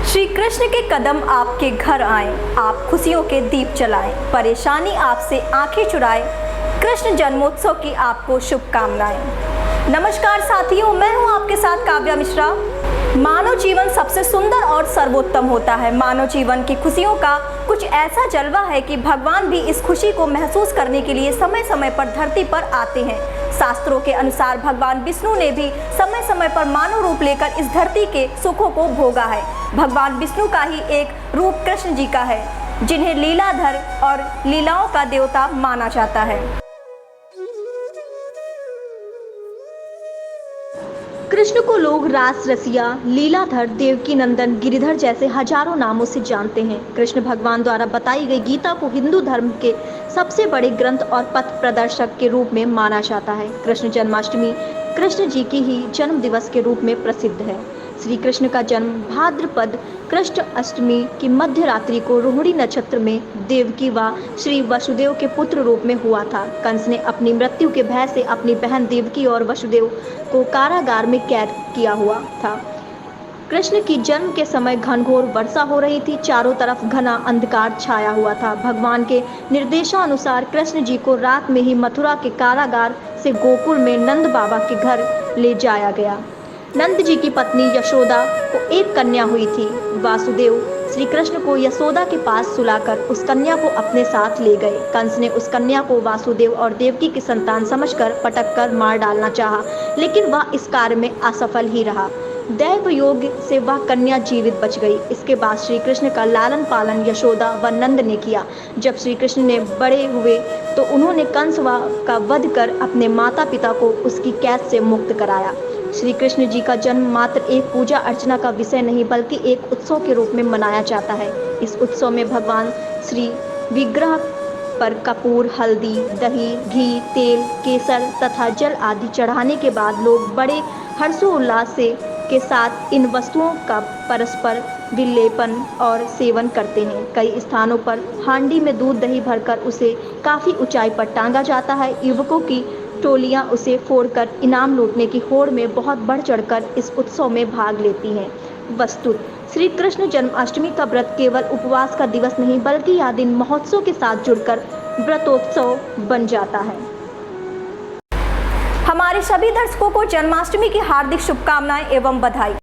श्री कृष्ण के कदम आपके घर आए, आप खुशियों के दीप जलाएं, परेशानी आपसे आंखें चुराए, कृष्ण जन्मोत्सव की आपको शुभकामनाएं। नमस्कार साथियों, मैं हूं आपके साथ काव्या मिश्रा। मानव जीवन सबसे सुंदर और सर्वोत्तम होता है। मानव जीवन की खुशियों का कुछ ऐसा जलवा है कि भगवान भी इस खुशी को महसूस करने के लिए समय समय पर धरती पर आते हैं। शास्त्रों के अनुसार भगवान विष्णु ने भी समय समय पर मानव रूप लेकर इस धरती के सुखों को भोगा है। भगवान विष्णु का ही एक रूप कृष्ण जी का है, जिन्हें लीलाधर और लीलाओं का देवता माना जाता है। कृष्ण को लोग रास रसिया, लीलाधर, देवकी नंदन, गिरिधर जैसे हजारों नामों से जानते हैं। कृष्ण भगवान द्वारा बताई गई गीता को हिंदू धर्म के सबसे बड़े ग्रंथ और पथ प्रदर्शक के रूप में माना जाता है। कृष्ण जन्माष्टमी कृष्ण जी की ही जन्म दिवस के रूप में प्रसिद्ध है। श्री कृष्ण का जन्म भाद्रपद कृष्ण अष्टमी की मध्य रात्रि को रोहिणी नक्षत्र में देवकी व श्री वसुदेव के पुत्र रूप में हुआ था। कंस ने अपनी मृत्यु के भय से अपनी बहन देवकी और वसुदेव को कारागार में कैद किया हुआ था। कृष्ण की जन्म के समय घनघोर वर्षा हो रही थी, चारों तरफ घना अंधकार छाया हुआ था। भगवान के निर्देशानुसार कृष्ण जी को रात में ही मथुरा के कारागार से गोकुल में नंद बाबा के घर ले जाया गया। नंद जी की पत्नी यशोदा को एक कन्या हुई थी। वासुदेव श्री कृष्ण को यशोदा के पास सुलाकर उस कन्या को अपने साथ ले गए। कंस ने उस कन्या को वासुदेव और देवकी की संतान समझकर पटक कर मार डालना चाहा, लेकिन वह इस कार्य में असफल ही रहा। दैव योग से वह कन्या जीवित बच गई। इसके बाद श्री कृष्ण का लालन पालन यशोदा व नंद ने किया। जब श्री कृष्ण ने बड़े हुए तो उन्होंने कंस का वध कर अपने माता पिता को उसकी कैद से मुक्त कराया। श्री कृष्ण जी का जन्म मात्र एक पूजा अर्चना का विषय नहीं बल्कि एक उत्सव के रूप में मनाया जाता है। इस उत्सव में भगवान श्री विग्रह पर कपूर, हल्दी, दही, घी, तेल, केसर तथा जल आदि चढ़ाने के बाद लोग बड़े हर्षोल्लास के साथ इन वस्तुओं का परस्पर विलेपन और सेवन करते हैं। कई स्थानों पर हांडी में दूध दही भरकर उसे काफ़ी ऊंचाई पर टांगा जाता है। युवकों की टोलियां उसे फोड़कर इनाम लूटने की होड़ में बहुत बढ़ चढ़कर इस उत्सव में भाग लेती हैं। वस्तुत श्री कृष्ण जन्माष्टमी का व्रत केवल उपवास का दिवस नहीं बल्कि यह दिन महोत्सव के साथ जुड़कर व्रतोत्सव बन जाता है। हमारे सभी दर्शकों को जन्माष्टमी की हार्दिक शुभकामनाएं एवं बधाई।